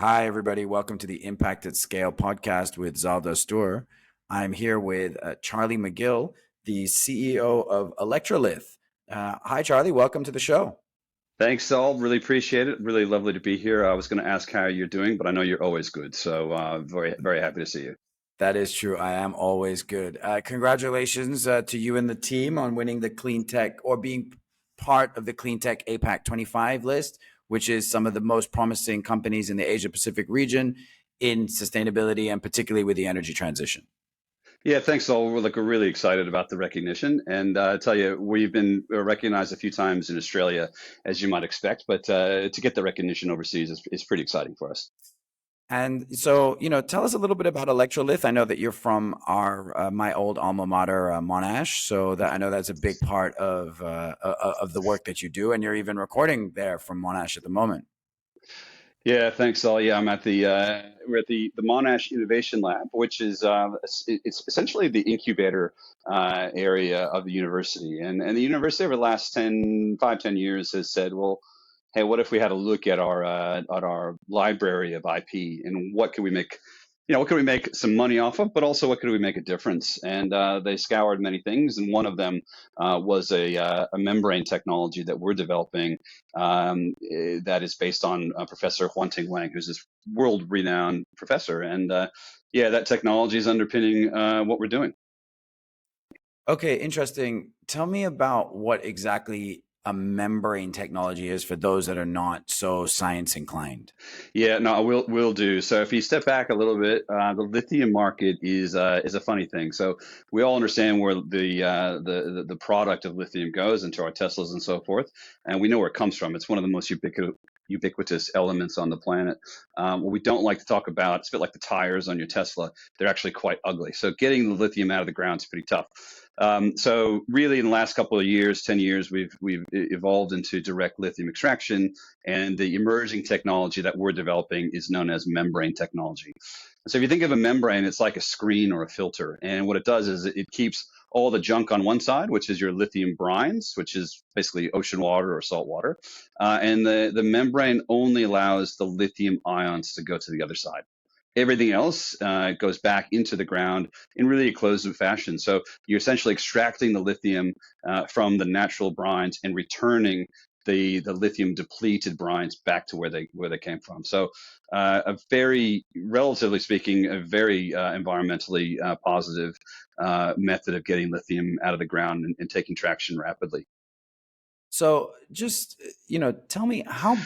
Hi, everybody. Welcome to the Impact at Scale podcast with Zal Dastur. I'm here with Charlie McGill, the CEO of ElectraLith. Hi, Charlie. Welcome to the show. Thanks, Saul. Really appreciate it. Really lovely to be here. I was going to ask how you're doing, but I know you're always good. So very, very happy to see you. That is true. I am always good. Congratulations to you and the team on winning the Clean Tech or being part of the Clean Tech APAC 25 list, which is some of the most promising companies in the Asia Pacific region in sustainability and particularly with the energy transition. Yeah, thanks, Saul. We're really excited about the recognition, and I tell you, we've been recognized a few times in Australia, as you might expect, but to get the recognition overseas is pretty exciting for us. And so, tell us a little bit about ElectraLith. I know that you're from my old alma mater, Monash. So that I know that's a big part of the work that you do, and you're even recording there from Monash at the moment. Yeah, thanks, Saul. Yeah, I'm at the we're at the Monash Innovation Lab, which is it's essentially the incubator area of the university, and the university over the last 5, 10 years has said, well, hey, what if we had a look at our library of IP and what could we make, what could we make some money off of, but also what could we make a difference? And they scoured many things, and one of them was a membrane technology that we're developing that is based on Professor Huanting Wang, who's this world-renowned professor, and yeah, that technology is underpinning what we're doing. Okay, interesting. Tell me about what exactly a membrane technology is for those that are not so science inclined. Yeah, no, I will do. So if you step back a little bit, the lithium market is a funny thing. So we all understand where the product of lithium goes into our Teslas and so forth, and we know where it comes from. It's one of the most ubiquitous elements on the planet. What we don't like to talk about, it's a bit like the tires on your Tesla. They're actually quite ugly. So getting the lithium out of the ground is pretty tough. So really, in the last couple of years, 10 years, we've evolved into direct lithium extraction, and the emerging technology that we're developing is known as membrane technology. So if you think of a membrane, it's like a screen or a filter, and what it does is it keeps all the junk on one side, which is your lithium brines, which is basically ocean water or salt water, and the membrane only allows the lithium ions to go to the other side. Everything else goes back into the ground in really a closed fashion. So you're essentially extracting the lithium from the natural brines and returning the lithium depleted brines back to where they came from. So a very, relatively speaking, a very environmentally positive method of getting lithium out of the ground and taking traction rapidly. So just, tell me how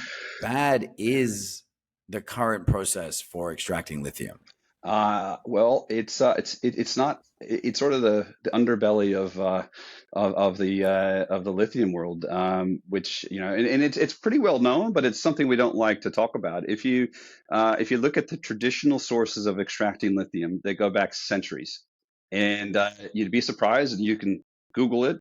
bad is the current process for extracting lithium? Well, it's not. It's sort of the underbelly of the lithium world, which and it's pretty well known, but it's something we don't like to talk about. If you look at the traditional sources of extracting lithium, they go back centuries, and you'd be surprised, and you can Google it,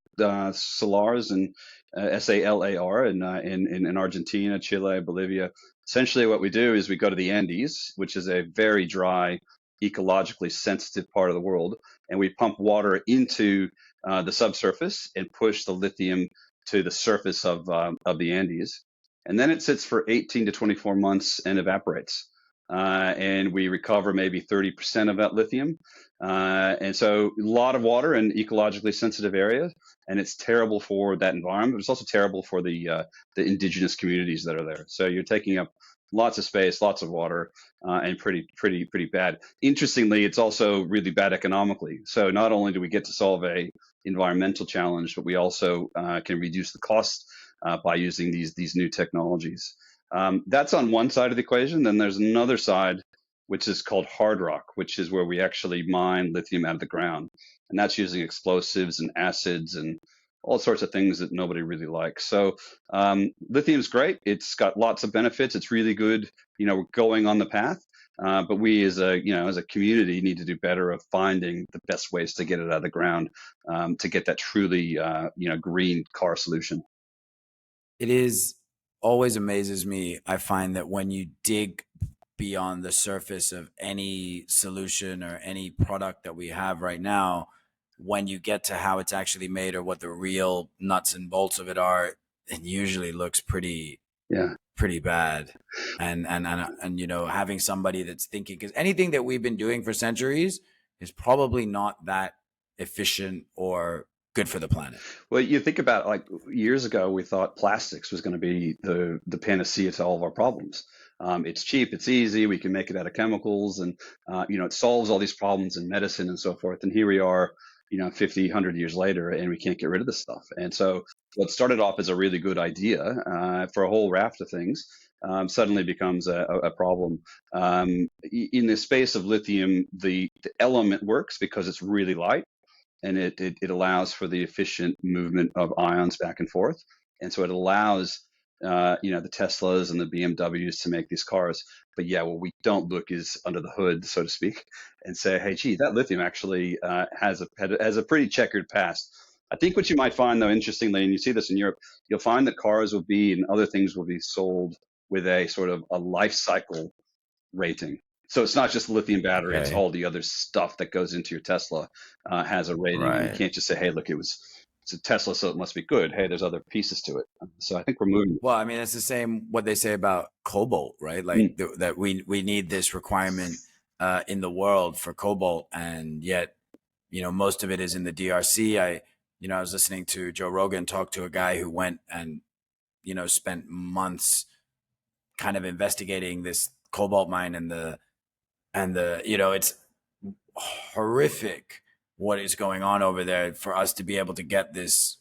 salars and SALAR in Argentina, Chile, Bolivia. Essentially, what we do is we go to the Andes, which is a very dry, ecologically sensitive part of the world, and we pump water into the subsurface and push the lithium to the surface of the Andes. And then it sits for 18 to 24 months and evaporates. And we recover maybe 30% of that lithium. And so a lot of water in ecologically sensitive areas, and it's terrible for that environment, but it's also terrible for the indigenous communities that are there. So you're taking up lots of space, lots of water, and pretty bad. Interestingly, it's also really bad economically. So not only do we get to solve a environmental challenge, but we also can reduce the cost by using these new technologies. That's on one side of the equation. Then there's another side, which is called hard rock, which is where we actually mine lithium out of the ground, and that's using explosives and acids and all sorts of things that nobody really likes. So lithium is great. It's got lots of benefits. It's really good. We're going on the path, but we as a community need to do better of finding the best ways to get it out of the ground to get that truly green car solution. It is always amazes me. I find that when you dig beyond the surface of any solution or any product that we have right now, when you get to how it's actually made or what the real nuts and bolts of it are, it usually looks pretty Yeah. pretty bad. And you know, having somebody that's thinking, because anything that we've been doing for centuries is probably not that efficient or good for the planet. Well, you think about like years ago, we thought plastics was going to be the panacea to all of our problems. It's cheap, it's easy, we can make it out of chemicals, and it solves all these problems in medicine and so forth. And here we are, 50, 100 years later, and we can't get rid of this stuff. And so, what started off as a really good idea for a whole raft of things suddenly becomes a problem. In the space of lithium, the element works because it's really light and it allows for the efficient movement of ions back and forth. And so it allows, the Teslas and the BMWs to make these cars. But yeah, what we don't look is under the hood, so to speak, and say, hey, gee, that lithium actually has a pretty checkered past. I think what you might find, though, interestingly, and you see this in Europe, you'll find that cars will be and other things will be sold with a sort of a life cycle rating. So it's not just lithium battery; it's Okay. all the other stuff that goes into your Tesla has a rating, and you Right. can't just say, "Hey, look, it's a Tesla, so it must be good." Hey, there's other pieces to it. So I think we're moving. Well, I mean, it's the same what they say about cobalt, right? Like Mm. that we need this requirement in the world for cobalt, and yet, you know, most of it is in the DRC. I was listening to Joe Rogan talk to a guy who went and, you know, spent months kind of investigating this cobalt mine, and the you know, it's horrific what is going on over there for us to be able to get this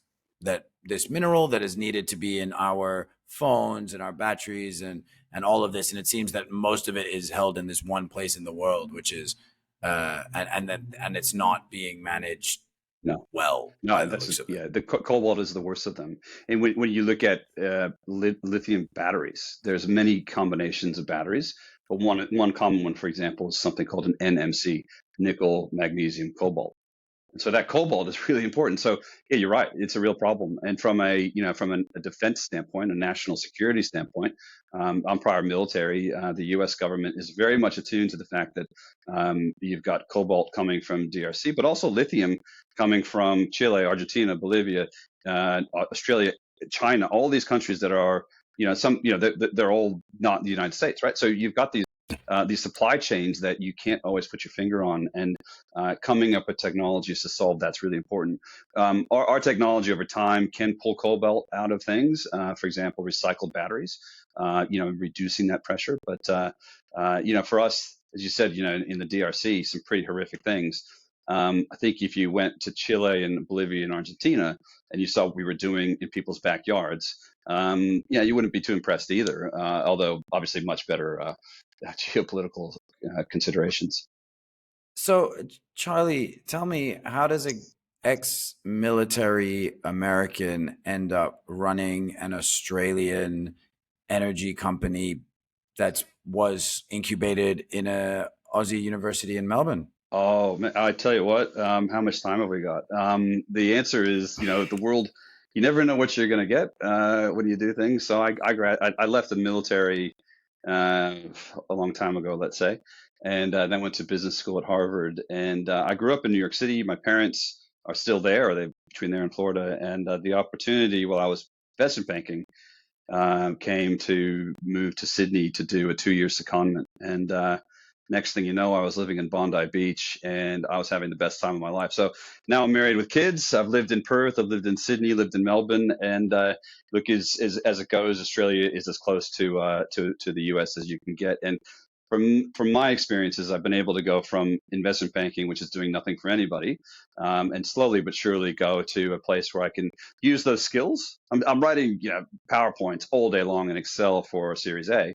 mineral that is needed to be in our phones and our batteries and all of this. And it seems that most of it is held in this one place in the world, which is and it's not being managed No, well by no, the looks of it. yeah. The cobalt is the worst of them. And when you look at lithium batteries, there's many combinations of batteries. But one common one, for example, is something called an NMC, nickel, magnesium, cobalt. So that cobalt is really important. So yeah, you're right. It's a real problem. And from a defense standpoint, a national security standpoint, I'm prior military. The U.S. government is very much attuned to the fact that you've got cobalt coming from DRC, but also lithium coming from Chile, Argentina, Bolivia, Australia, China, all these countries that are, they're all not the United States, right? So you've got these supply chains that you can't always put your finger on, and coming up with technologies to solve that's really important. Our technology over time can pull cobalt out of things, for example, recycled batteries, reducing that pressure. But for us, as you said, in the DRC, some pretty horrific things. I think if you went to Chile and Bolivia and Argentina and you saw what we were doing in people's backyards, you wouldn't be too impressed either. Although obviously much better geopolitical considerations. So, Charlie, tell me, how does a ex-military American end up running an Australian energy company that was incubated in a Aussie university in Melbourne? Oh, man, I tell you what, how much time have we got? The answer is, the world, you never know what you're going to get when you do things. So I left the military uh, a long time ago, let's say, and then went to business school at Harvard. And I grew up in New York City. My parents are still there, or they between there and Florida. And the opportunity while I was investment banking came to move to Sydney to do a 2-year secondment. And next thing you know, I was living in Bondi Beach and I was having the best time of my life. So now I'm married with kids. I've lived in Perth, I've lived in Sydney, lived in Melbourne, and look, as it goes, Australia is as close to the US as you can get. And from my experiences, I've been able to go from investment banking, which is doing nothing for anybody, and slowly but surely go to a place where I can use those skills. I'm writing, PowerPoints all day long in Excel for Series A,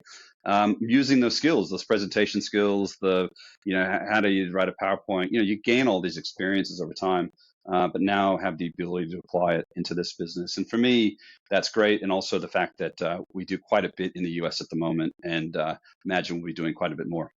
using those skills, those presentation skills, how do you write a PowerPoint? You gain all these experiences over time, but now have the ability to apply it into this business. And for me, that's great. And also the fact that we do quite a bit in the US at the moment, and imagine we'll be doing quite a bit more.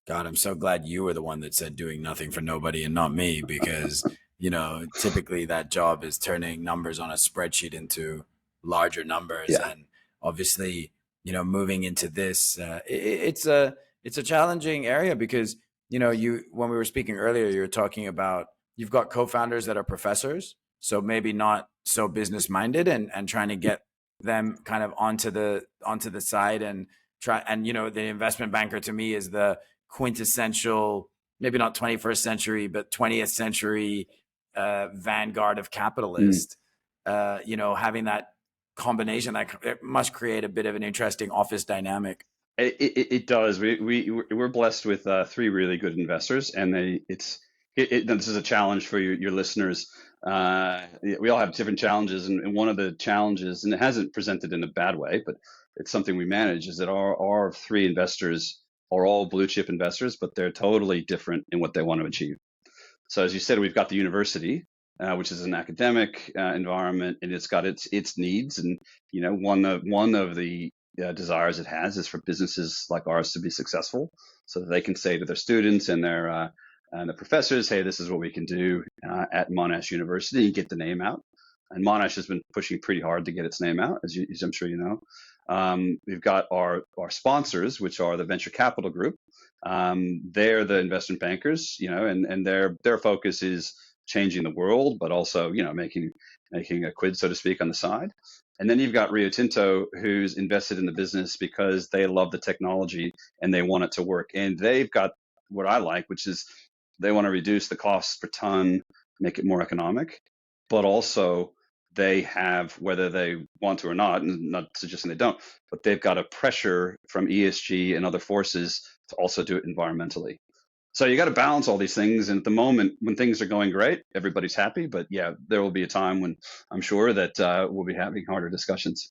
God, I'm so glad you were the one that said doing nothing for nobody and not me, because, you know, typically that job is turning numbers on a spreadsheet into larger numbers. Yeah. And obviously, you know, moving into this, it's a challenging area because, you know, when we were speaking earlier, you were talking about you've got co-founders that are professors, so maybe not so business minded and trying to get them kind of onto the side and try. And the investment banker to me is the quintessential, maybe not 21st century, but 20th century vanguard of capitalist. Having that combination, that it must create a bit of an interesting office dynamic. It does. We're blessed with three really good investors, and this is a challenge for your listeners. We all have different challenges, and one of the challenges, and it hasn't presented in a bad way, but it's something we manage, is that our three investors are all blue chip investors, but they're totally different in what they want to achieve. So as you said, we've got the university, which is an academic environment, and it's got its needs, and one of the desires it has is for businesses like ours to be successful, so that they can say to their students and the professors, hey, this is what we can do at Monash University, and get the name out. And Monash has been pushing pretty hard to get its name out, as I'm sure you know. We've got our sponsors, which are the venture capital group. They're the investment bankers, and their focus is changing the world, but also, making a quid, so to speak, on the side. And then you've got Rio Tinto, who's invested in the business because they love the technology and they want it to work. And they've got what I like, which is they want to reduce the costs per ton, make it more economic, but also they have, whether they want to or not, and not suggesting they don't, but they've got a pressure from ESG and other forces to also do it environmentally. So you got to balance all these things. And at the moment, when things are going great, everybody's happy. But yeah, there will be a time when I'm sure that we'll be having harder discussions.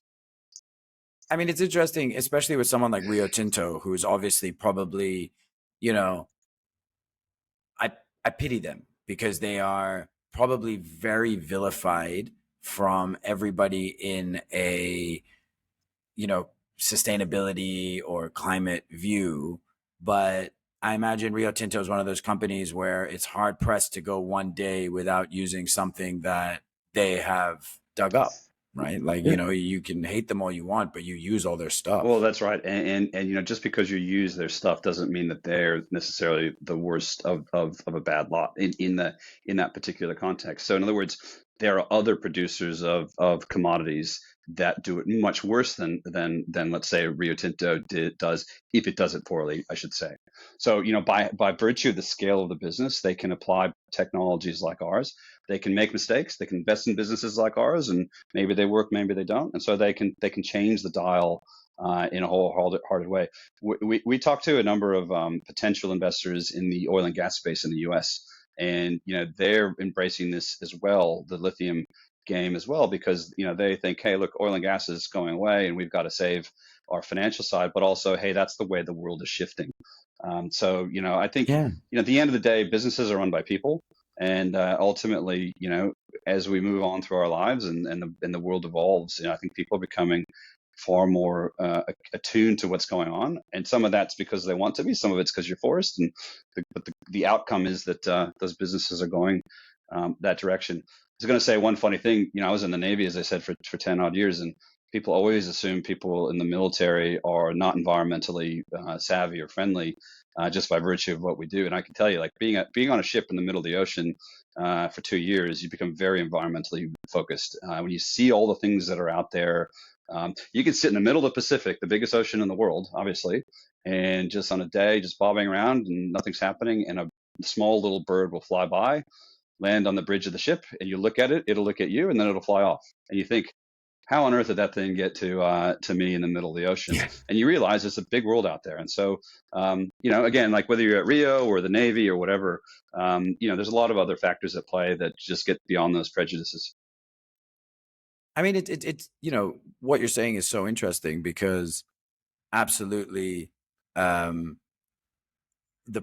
I mean, it's interesting, especially with someone like Rio Tinto, who's obviously probably, I pity them because they are probably very vilified from everybody in a, sustainability or climate view. But I imagine Rio Tinto is one of those companies where it's hard pressed to go one day without using something that they have dug up, right? Like, you can hate them all you want, but you use all their stuff. Well, that's right. And just because you use their stuff doesn't mean that they're necessarily the worst of a bad lot in that particular context. So in other words, there are other producers of commodities that do it much worse than let's say Rio Tinto does, if it does it poorly, I should say. So by virtue of the scale of the business, they can apply technologies like ours. They can make mistakes. They can invest in businesses like ours, and maybe they work, maybe they don't. And so they can change the dial in a wholehearted way. We talked to a number of potential investors in the oil and gas space in the U.S., and they're embracing this as well, the lithium game as well, because they think, hey, look, oil and gas is going away, and we've got to save our financial side, but also, hey, that's the way the world is shifting. So I think at the end of the day, businesses are run by people, and ultimately, as we move on through our lives and the world evolves, I think people are becoming far more attuned to what's going on, and some of that's because they want to be, some of it's because you're forced, but the outcome is that those businesses are going that direction. I was going to say one funny thing. I was in the Navy, as I said, for 10 odd years, and people always assume people in the military are not environmentally savvy or friendly just by virtue of what we do. And I can tell you, like being on a ship in the middle of the ocean for 2 years, you become very environmentally focused. When you see all the things that are out there, you can sit in the middle of the Pacific, the biggest ocean in the world, obviously, and just on a day, just bobbing around and nothing's happening, and a small little bird will fly by, land on the bridge of the ship, and you look at it, it'll look at you, and then it'll fly off. And you think, how on earth did that thing get to me in the middle of the ocean? And you realize it's a big world out there. And so, again, like whether you're at Rio or the Navy or whatever, there's a lot of other factors at play that just get beyond those prejudices. I mean, it's what you're saying is so interesting because absolutely, the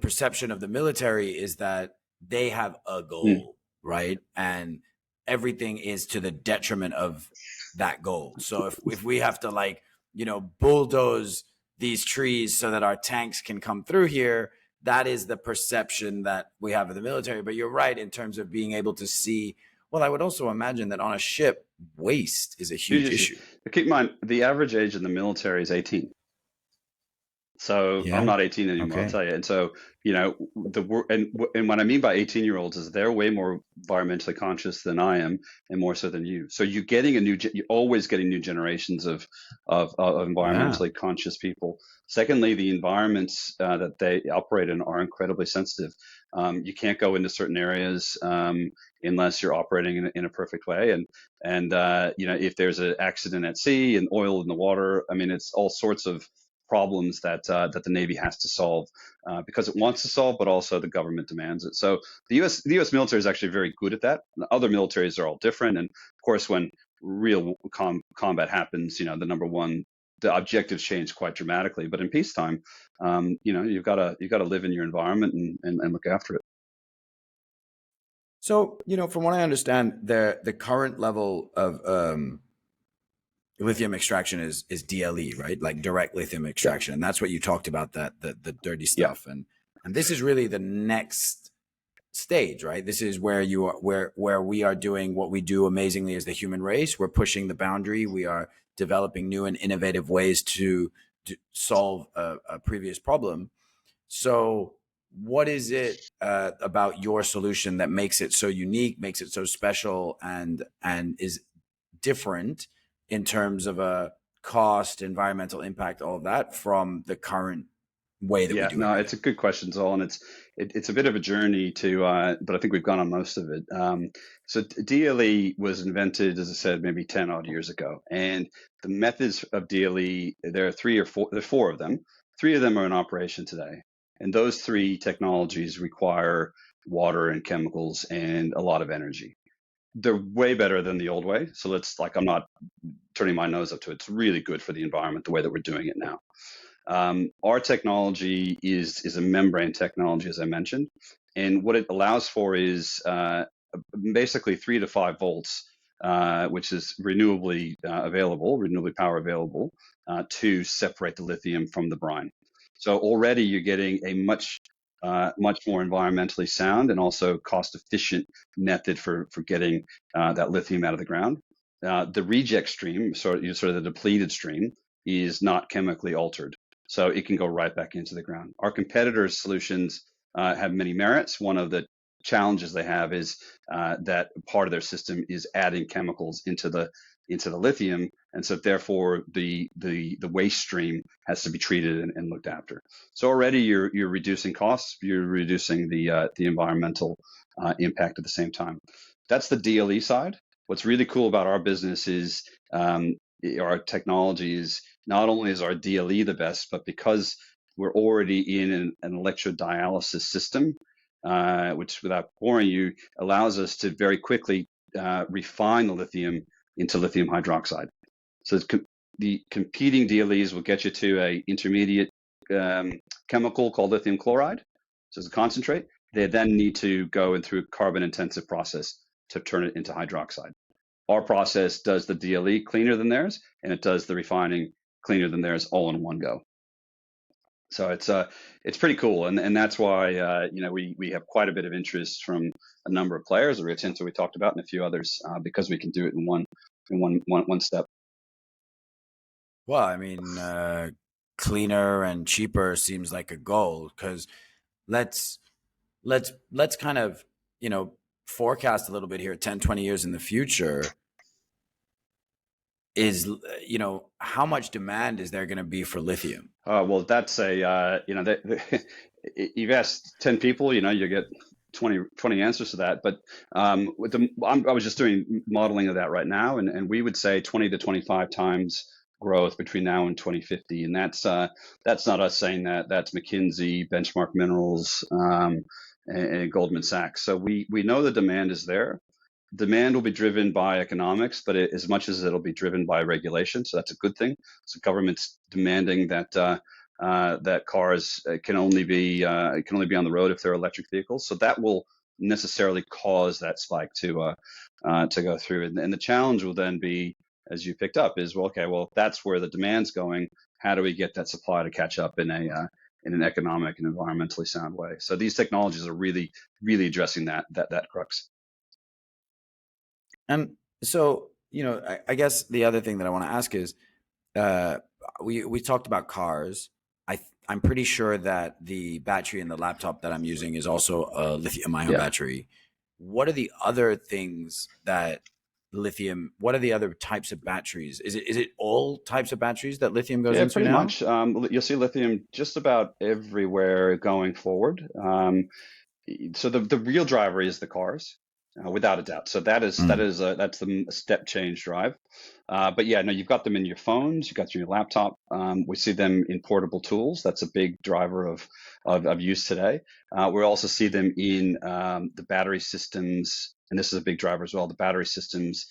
perception of the military is that they have a goal, right? And everything is to the detriment of that goal. So if we have to bulldoze these trees so that our tanks can come through here, that is the perception that we have of the military. But you're right in terms of being able to see. Well, I would also imagine that on a ship, waste is a huge issue. Keep in mind, the average age in the military is 18. So I'm Yeah. not 18 anymore, I'll Okay. tell you. And so, and what I mean by 18-year-olds is they're way more environmentally conscious than I am, and more so than you. So you're always getting new generations of Yeah. environmentally conscious people. Secondly, the environments that they operate in are incredibly sensitive. You can't go into certain areas unless you're operating in a perfect way. And if there's an accident at sea and oil in the water, I mean, it's all sorts of problems that the Navy has to solve because it wants to solve, but also the government demands it. So the U.S. military is actually very good at that. Other militaries are all different, and of course, when real combat happens, the objectives change quite dramatically. But in peacetime, you've got to live in your environment and look after it. So, from what I understand, the current level of lithium extraction is DLE, right? Like direct lithium Yeah, extraction. And that's what you talked about, that the dirty yeah, stuff. And this is really the next stage, right? This is where you are where we are doing what we do amazingly as the human race. We're pushing the boundary. We are developing new and innovative ways to solve a previous problem. So what is it about your solution that makes it so unique, makes it so special, and is different in terms of a cost, environmental impact, all of that from the current way that we yeah. do No, everything? it's a good question, Zol, and it's a bit of a journey but I think we've gone on most of it. So DLE was invented, as I said, maybe 10 odd years ago, and the methods of DLE, there are three or four, there are four of them. Three of them are in operation today, and those three technologies require water and chemicals and a lot of energy. They're way better than the old way. So I'm not turning my nose up to it. It's really good for the environment the way that we're doing it now. Our technology is a membrane technology, as I mentioned, and what it allows for is basically 3 to 5 volts, which is renewably power available to separate the lithium from the brine. So already you're getting a much more environmentally sound and also cost efficient method for getting that lithium out of the ground. The reject stream, sort of the depleted stream, is not chemically altered. So it can go right back into the ground. Our competitors' solutions have many merits. One of the challenges they have is that part of their system is adding chemicals into the lithium, and so therefore the waste stream has to be treated and looked after. So already you're reducing costs, you're reducing the environmental impact at the same time. That's the DLE side. What's really cool about our business is our technology is not only is our DLE the best, but because we're already in an electrodialysis system, which, without boring you, allows us to very quickly refine the lithium into lithium hydroxide. So the competing DLEs will get you to a intermediate chemical called lithium chloride, so it's a concentrate. They then need to go in through a carbon intensive process to turn it into hydroxide. Our process does the DLE cleaner than theirs, and it does the refining cleaner than theirs, all in one go. So it's pretty cool, and that's why we have quite a bit of interest from a number of players, the Rio Tinto we talked about, and a few others, because we can do it in one step. Well, I mean, cleaner and cheaper seems like a goal, because let's let's kind of, forecast a little bit here, 10, 20 years in the future. Is, how much demand is there going to be for lithium? Well, that's you've asked 10 people, you get 20 answers to that. But I was just doing modeling of that right now, and we would say 20 to 25 times growth between now and 2050. And that's not us saying that. That's McKinsey, Benchmark Minerals, and Goldman Sachs. So we know the demand is there. Demand will be driven by economics, but as much as it'll be driven by regulation, so that's a good thing. So government's demanding that cars can only be on the road if they're electric vehicles. So that will necessarily cause that spike to go through. And the challenge will then be, as you picked up, is if that's where the demand's going, how do we get that supply to catch up in an economic and environmentally sound way? So these technologies are really, really addressing that crux. And so, I guess the other thing that I want to ask is, we talked about cars. I'm pretty sure that the battery in the laptop that I'm using is also a lithium ion Yeah. battery. What are the other things that lithium, what are the other types of batteries? Is it all types of batteries that lithium goes Yeah, into pretty now? much. You'll see lithium just about everywhere going forward. So the real driver is the cars, without a doubt. So Mm, that's the step change drive. But yeah, no, you've got them in your phones, you've got them in your laptop. We see them in portable tools. That's a big driver of use today. We also see them in the battery systems, and this is a big driver as well. The battery systems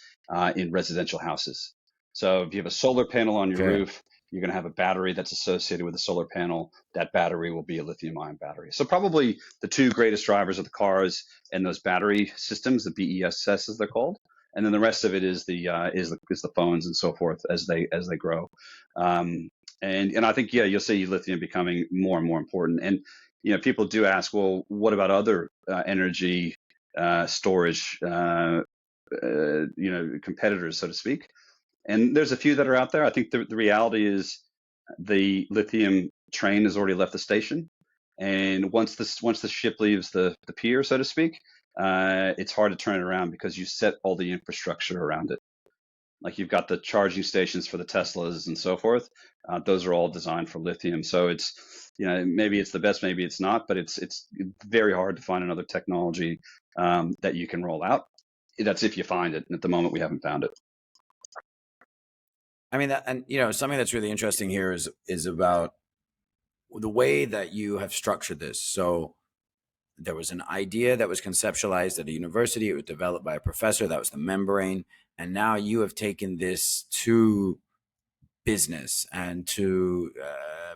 in residential houses. So if you have a solar panel on your okay. roof, you're going to have a battery that's associated with the solar panel. That battery will be a lithium ion battery. So probably the two greatest drivers of the cars and those battery systems, the BESS as they're called, and then the rest of it is the phones and so forth as they grow. And I think, yeah, you'll see lithium becoming more and more important. And people do ask, well, what about other energy storage competitors, so to speak? And there's a few that are out there. I think the reality is the lithium train has already left the station, and once the ship leaves the pier, so to speak, it's hard to turn it around because you set all the infrastructure around it. Like you've got the charging stations for the Teslas and so forth. Those are all designed for lithium. So it's maybe it's the best, maybe it's not, but it's very hard to find another technology that you can roll out. That's if you find it. And at the moment, we haven't found it. I mean, and something that's really interesting here is about the way that you have structured this. So there was an idea that was conceptualized at a university. It was developed by a professor. That was the membrane. And now you have taken this to business and to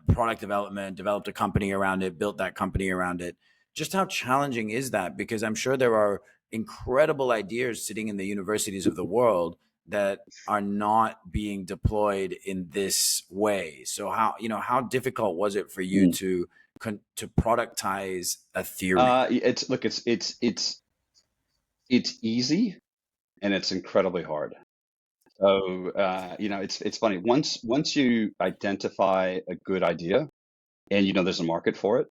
product development, developed a company around it, built that company around it. Just how challenging is that? Because I'm sure there are incredible ideas sitting in the universities of the world that are not being deployed in this way. So how difficult was it for you to productize a theory? It's look, it's easy and it's incredibly hard. So it's funny. Once you identify a good idea and there's a market for it,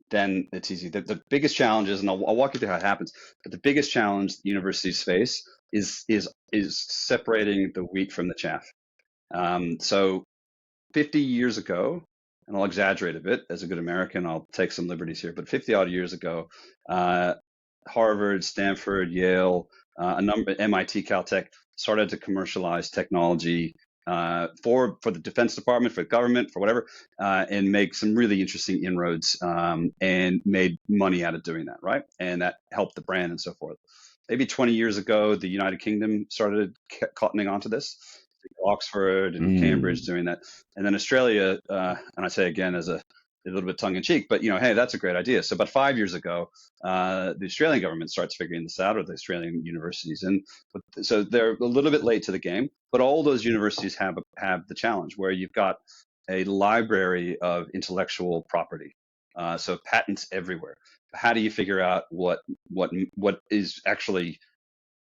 then it's easy. The biggest challenge is, and I'll walk you through how it happens. But the biggest challenge the universities face is separating the wheat from the chaff. So 50 years ago, and I'll exaggerate a bit as a good American, I'll take some liberties here, but 50 odd years ago, uh, Harvard, Stanford, Yale, a number MIT, Caltech started to commercialize technology for the Defense Department, for government, for whatever, and make some really interesting inroads and made money out of doing that, right? And that helped the brand and so forth. Maybe 20 years ago, the United Kingdom started cottoning onto this. Oxford and Cambridge Mm. doing that, and then Australia. And I say again as a little bit tongue in cheek, but hey, that's a great idea. So about 5 years ago, the Australian government starts figuring this out, or the Australian universities, and so they're a little bit late to the game. But all those universities have the challenge where you've got a library of intellectual property, so patents everywhere. How do you figure out what is actually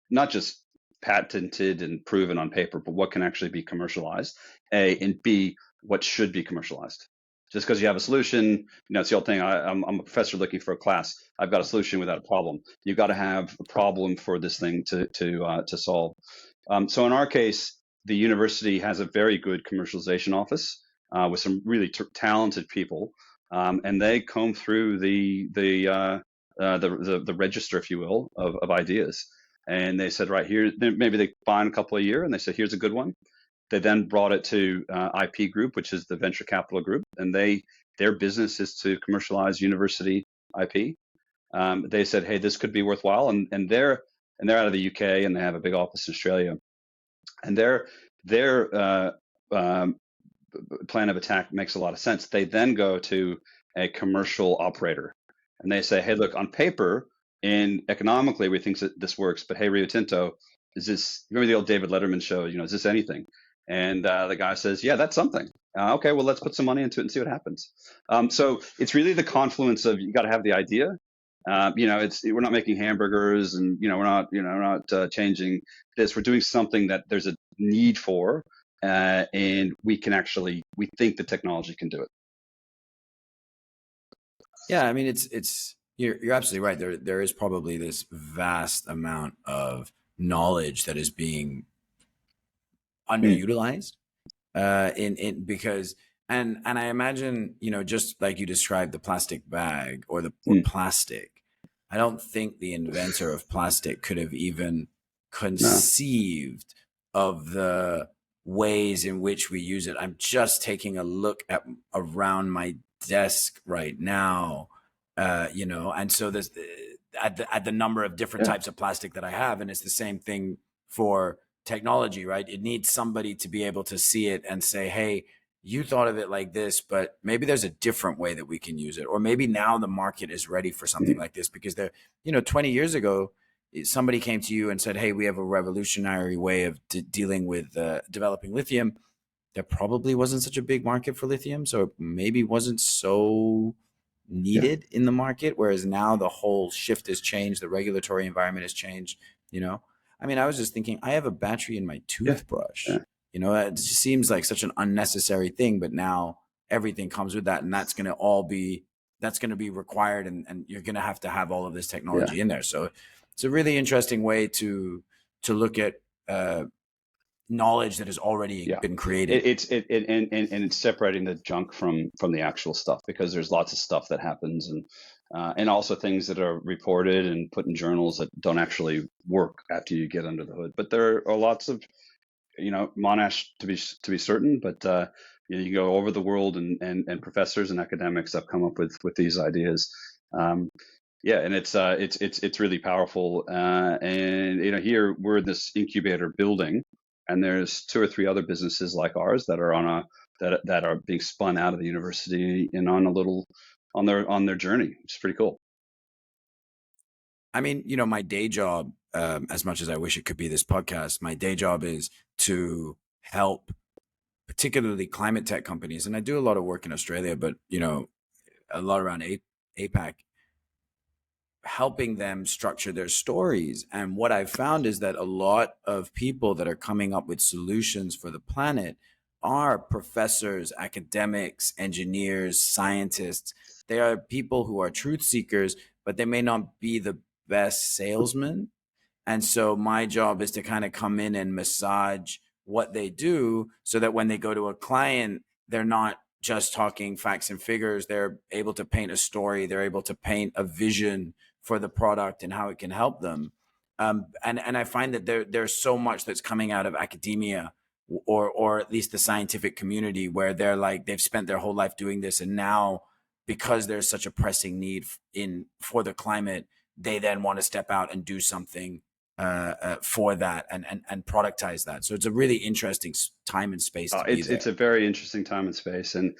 not just patented and proven on paper, but what can actually be commercialized? A, and B, what should be commercialized? Just because you have a solution, it's the old thing. I'm a professor looking for a class. I've got a solution without a problem. You've got to have a problem for this thing to solve. So in our case, the university has a very good commercialization office with some really talented people, and they comb through the register, if you will, of ideas. And they said, right here, maybe they find a couple a year, and they said, here's a good one. They then brought it to IP Group, which is the venture capital group, and their business is to commercialize university IP. They said, hey, this could be worthwhile, and they're out of the UK, and they have a big office in Australia, and their plan of attack makes a lot of sense. They then go to a commercial operator, and they say, hey, look, on paper and economically, we think that this works, but hey, Rio Tinto, is this, remember the old David Letterman show, is this anything? And the guy says, yeah, that's something. Okay, well, let's put some money into it and see what happens. So it's really the confluence of, you got to have the idea. We're not making hamburgers, and we're not changing this. We're doing something that there's a need for, and we think the technology can do it. Yeah, I mean, you're absolutely right. There is probably this vast amount of knowledge that is being Mm, underutilized in because and I imagine, just like you described the plastic bag or mm, plastic, I don't think the inventor of plastic could have even no, conceived of the ways in which we use it. I'm just taking a look at around my desk right now, and so there's at the number of different yeah, types of plastic that I have, and it's the same thing for technology, right? It needs somebody to be able to see it and say, hey, you thought of it like this, but maybe there's a different way that we can use it. Or maybe now the market is ready for something mm, like this because 20 years ago, somebody came to you and said, hey, we have a revolutionary way of dealing with developing lithium. There probably wasn't such a big market for lithium. So it maybe wasn't so yeah, needed in the market. Whereas now the whole shift has changed. The regulatory environment has changed, you know? I mean, I was just thinking, I have a battery in my yeah, toothbrush. yeah, It just seems like such an unnecessary thing, but now everything comes with that. And that's going to be required. And you're going to have all of this yeah. technology in there. So it's a really interesting way to look at knowledge that has already Yeah, been created. and it's separating the junk from the actual stuff, because there's lots of stuff that happens, and also things that are reported and put in journals that don't actually work after you get under the hood. But there are lots of, Monash to be certain, but you go over the world, and professors and academics have come up with these ideas. Um, yeah, and it's really powerful. And here we're in this incubator building, and there's two or three other businesses like ours that are that are being spun out of the university and on their journey. It's pretty cool. I mean, my day job, as much as I wish it could be this podcast, my day job is to help particularly climate tech companies. And I do a lot of work in Australia, but, a lot around APAC, helping them structure their stories. And what I've found is that a lot of people that are coming up with solutions for the planet are professors, academics, engineers, scientists. They are people who are truth seekers, but they may not be the best salesmen. And so my job is to kind of come in and massage what they do so that when they go to a client, they're not just talking facts and figures. They're able to paint a story. They're able to paint a vision for the product and how it can help them. And I find that there's so much that's coming out of academia or at least the scientific community where they're like, they've spent their whole life doing this. And now because there's such a pressing need for the climate, they then want to step out and do something for that and productize that. So it's a really interesting time and space to be It's there. a very interesting time and space, and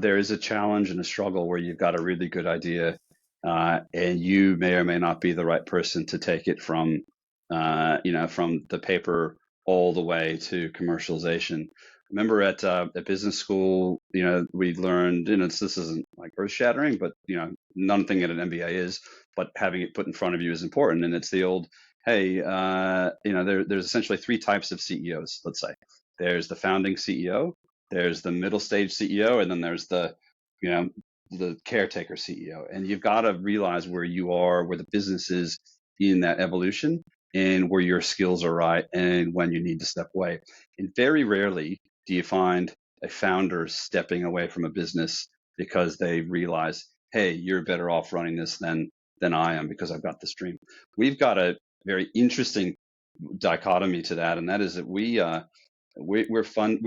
there is a challenge and a struggle where you've got a really good idea, and you may or may not be the right person to take it from the paper all the way to commercialization. Remember at business school, we learned, this isn't like earth shattering, but nothing at an MBA is, but having it put in front of you is important, and it's the old, hey, there's essentially three types of CEOs, let's say. There's the founding CEO, there's the middle stage CEO, and then there's you know, the caretaker CEO. And you've got to realize where you are, where the business is in that evolution, and where your skills are right, and when you need to step away. And very rarely do you find a founder stepping away from a business because they realize, hey, you're better off running this than I am because I've got this dream. We've got a very interesting dichotomy to that, and that is that we're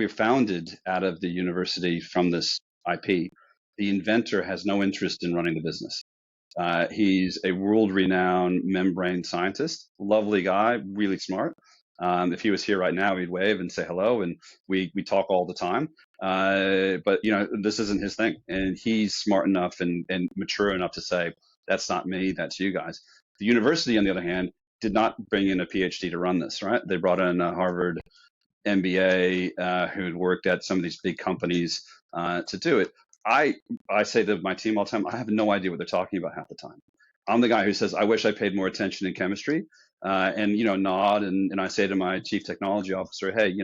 founded out of the university from this IP. The inventor has no interest in running the business. He's a world-renowned membrane scientist, lovely guy, really smart. If he was here right now, he'd wave and say hello, and we talk all the time. But this isn't his thing, and he's smart enough and mature enough to say, "That's not me. That's you guys." The university, on the other hand, did not bring in a PhD to run this. Right? They brought in a Harvard MBA who'd worked at some of these big companies to do it. I say to my team all the time, I have no idea what they're talking about half the time. I'm the guy who says, I wish I paid more attention in chemistry, and nod, and I say to my chief technology officer, hey,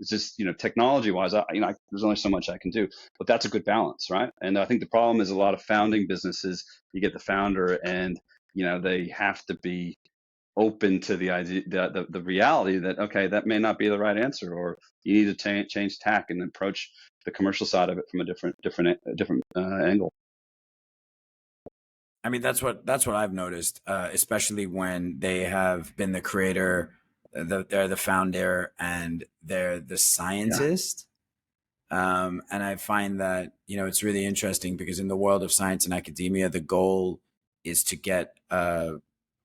It's just, technology wise, there's only so much I can do, but that's a good balance, right? And I think the problem is a lot of founding businesses, you get the founder and, they have to be open to the idea, the reality that, okay, that may not be the right answer, or you need to change tack and approach the commercial side of it from a different angle. I mean, that's what I've noticed, especially when they have been the creator, they're the founder, and they're the scientist. And I find that, it's really interesting because in the world of science and academia, the goal is to get a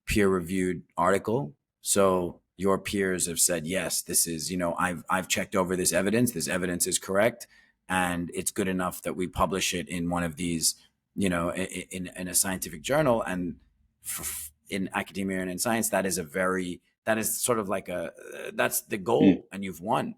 peer-reviewed article. So your peers have said, yes, this is, I've checked over this evidence. This evidence is correct, and it's good enough that we publish it in one of these, in a scientific journal. And in academia and in science, that is sort of like that's the goal, and you've won.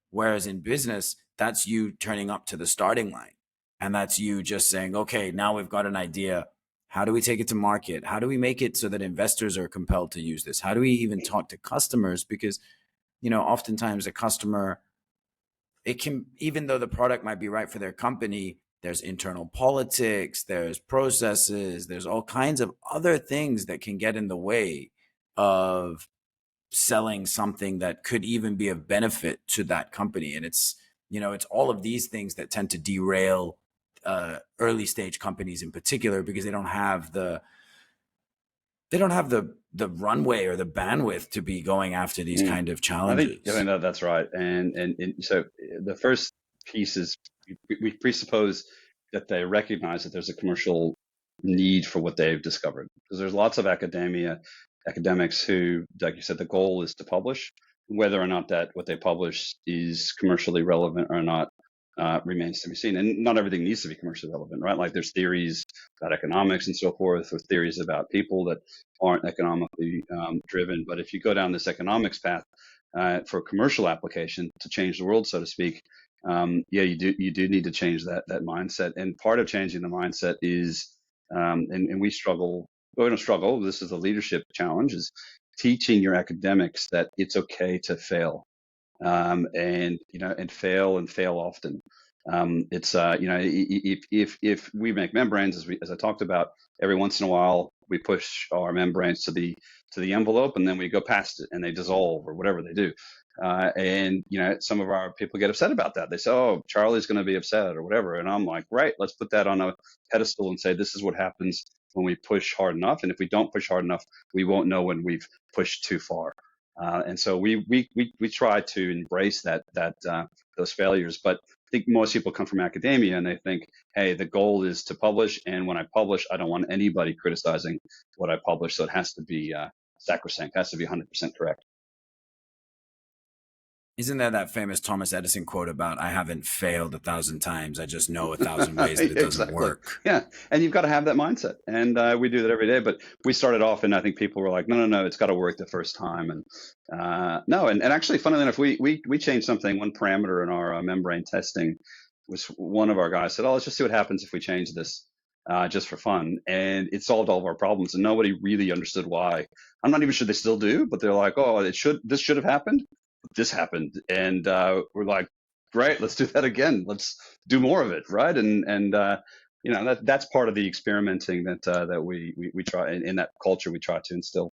Whereas in business, that's you turning up to the starting line. And that's you just saying, okay, now we've got an idea. How do we take it to market? How do we make it so that investors are compelled to use this? How do we even talk to customers? Because, oftentimes a customer, even though the product might be right for their company, there's internal politics, there's processes, there's all kinds of other things that can get in the way of selling something that could even be of benefit to that company. And it's all of these things that tend to derail early stage companies in particular, because they don't have the runway or the bandwidth to be going after these kind of challenges. I think that's right. And so the first piece is we presuppose that they recognize that there's a commercial need for what they've discovered, because there's lots of academics who, like you said, the goal is to publish. Whether or not that what they publish is commercially relevant or not remains to be seen. And not everything needs to be commercially relevant, right? Like there's theories about economics and so forth, or theories about people that aren't economically driven. But if you go down this economics path for commercial application to change the world, so to speak, you do need to change that mindset. And part of changing the mindset is, and we struggle. Well, we don't struggle. This is a leadership challenge: is teaching your academics that it's okay to fail, and fail often. It's if we make membranes, as I talked about, every once in a while we push our membranes to the envelope, and then we go past it, and they dissolve or whatever they do. And some of our people get upset about that. They say, "Oh, Charlie's going to be upset or whatever," and I'm like, "Right, let's put that on a pedestal and say this is what happens when we push hard enough, and if we don't push hard enough, we won't know when we've pushed too far." And so we try to embrace those failures. But I think most people come from academia and they think, hey, the goal is to publish, and when I publish, I don't want anybody criticizing what I publish, so it has to be sacrosanct, has to be 100% correct. Isn't there that famous Thomas Edison quote about, I haven't failed 1,000 times, I just know 1,000 ways that it doesn't work? Yeah, and you've got to have that mindset, and we do that every day. But we started off, and I think people were like, no, it's got to work the first time. And no, and actually, funnily enough, we changed something, one parameter in our membrane testing, was one of our guys said, oh, let's just see what happens if we change this. Just for fun, and it solved all of our problems, and nobody really understood why. I'm not even sure they still do, but they're like, "Oh, this should have happened. This happened," and we're like, "Great, let's do that again. Let's do more of it, right?" And that's part of the experimenting that we try in that culture we try to instill.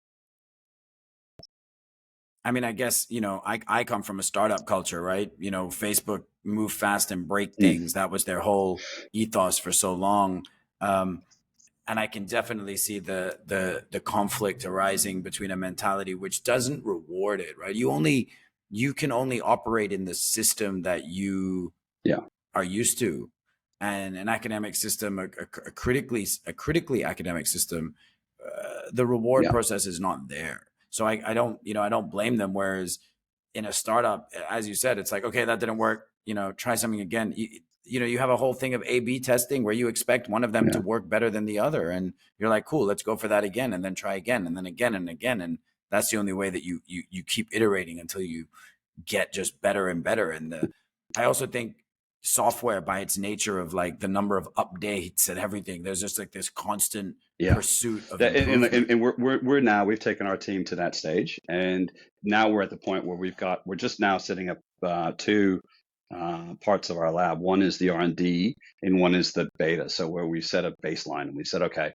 I mean, I guess, I come from a startup culture, right? Facebook move fast and break things. That was their whole ethos for so long. And I can definitely see the conflict arising between a mentality which doesn't reward it, right? You can only operate in the system that you are used to. And an academic system, a critically academic system, the reward process is not there. So I don't blame them. Whereas in a startup, as you said, it's like, okay, that didn't work, try something again. You have a whole thing of A/B testing where you expect one of them to work better than the other. And you're like, cool, let's go for that again, and then try again, and then again and again. And that's the only way that you keep iterating until you get just better and better. And I also think software by its nature of like the number of updates and everything. There's just like this constant Yeah. pursuit of That, improvement. and we're now, we've taken our team to that stage, and now we're at the point where we're just now setting up two parts of our lab. One is the R&D, and one is the beta. So where we set a baseline and we said, okay,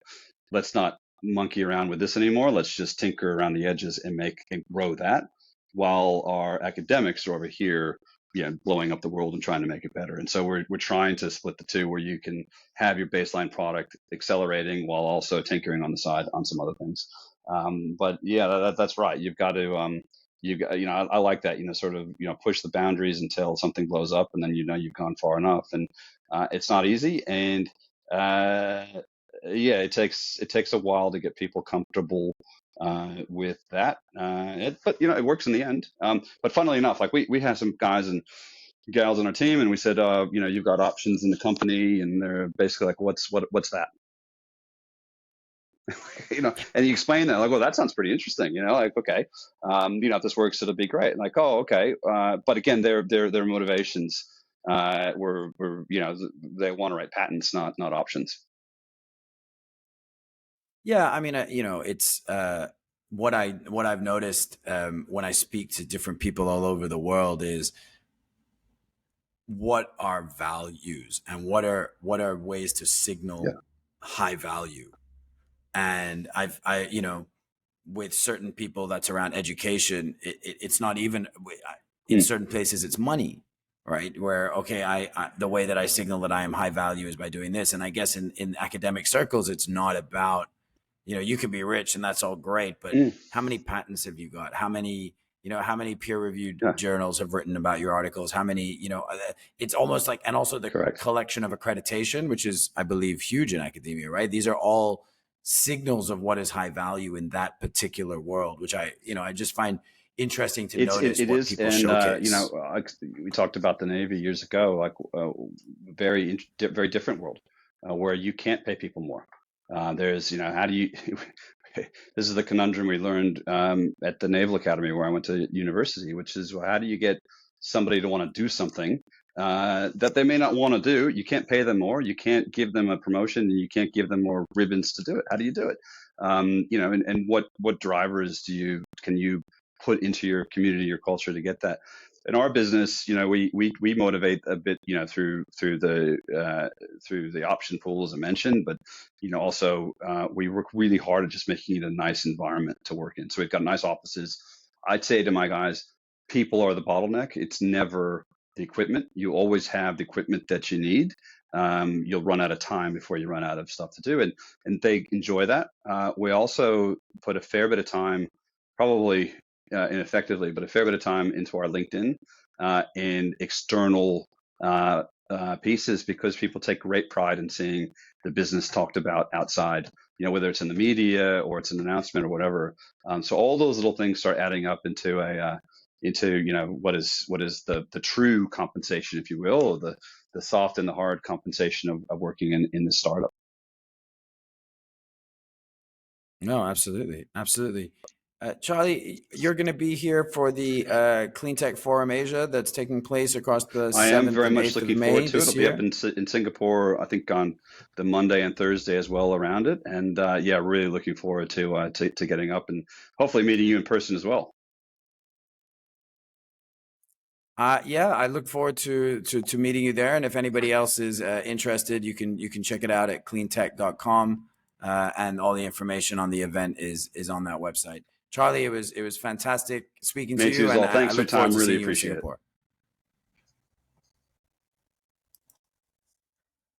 let's not monkey around with this anymore. Let's just tinker around the edges and make and grow that, while our academics are over here, blowing up the world and trying to make it better. And so we're trying to split the two, where you can have your baseline product accelerating while also tinkering on the side on some other things. But yeah, that's right. You've got to I like that, sort of, push the boundaries until something blows up, and then you've gone far enough. And it's not easy, and yeah, it takes a while to get people comfortable with that. But it works in the end. But funnily enough, like we have some guys and gals on our team, and we said, you've got options in the company, and they're basically like, what's that? And you explain that, like, well, that sounds pretty interesting, like, okay, if this works, it'll be great. Like, oh, okay. But again, their motivations were they want to write patents, not options. Yeah, I mean, it's what I've noticed when I speak to different people all over the world is what are values and what are ways to signal Yeah. high value. And with certain people that's around education, it's not even in certain places it's money, right? Where, okay, I the way that I signal that I am high value is by doing this. And I guess in academic circles, it's not about, you can be rich and that's all great, but how many patents have you got? How many peer-reviewed Yeah. journals have written about your articles? How many, it's almost like, and also the Correct. collection of accreditation, which is, I believe, huge in academia, right? These are all signals of what is high value in that particular world, which I just find interesting to notice it what is, people and showcase. we talked about the Navy years ago, like very different world, where you can't pay people more. There's, how do you? This is the conundrum we learned at the Naval Academy, where I went to university, which is, well, how do you get somebody to want to do something that they may not want to do? You can't pay them more. You can't give them a promotion, and you can't give them more ribbons to do it. How do you do it? And what drivers can you put into your community, your culture, to get that? In our business, we motivate a bit, through the option pool, as I mentioned, but also we work really hard at just making it a nice environment to work in. So we've got nice offices. I'd say to my guys, people are the bottleneck. It's never the equipment. You always have the equipment that you need. You'll run out of time before you run out of stuff to do, and they enjoy that. We also put a fair bit of time, probably ineffectively, but a fair bit of time into our LinkedIn and external pieces, because people take great pride in seeing the business talked about outside, whether it's in the media or it's an announcement or whatever. So all those little things start adding up into what is the true compensation, if you will, or the soft and the hard compensation of working in the startup. No, absolutely. Absolutely. Charlie, you're going to be here for the Clean Tech Forum Asia that's taking place across the I am 7th very and much 8th of looking May forward to it. this It'll be year. up in Singapore, I think, on the Monday and Thursday as well around it. And yeah, really looking forward to getting up and hopefully meeting you in person as well. Yeah, I look forward to meeting you there. And if anybody else is interested, you can check it out at cleantech.com. And all the information on the event is on that website. Charlie, it was fantastic speaking to Me too, you, and Zal. I Thanks for your look forward time. to Really seeing you in appreciate it. Singapore.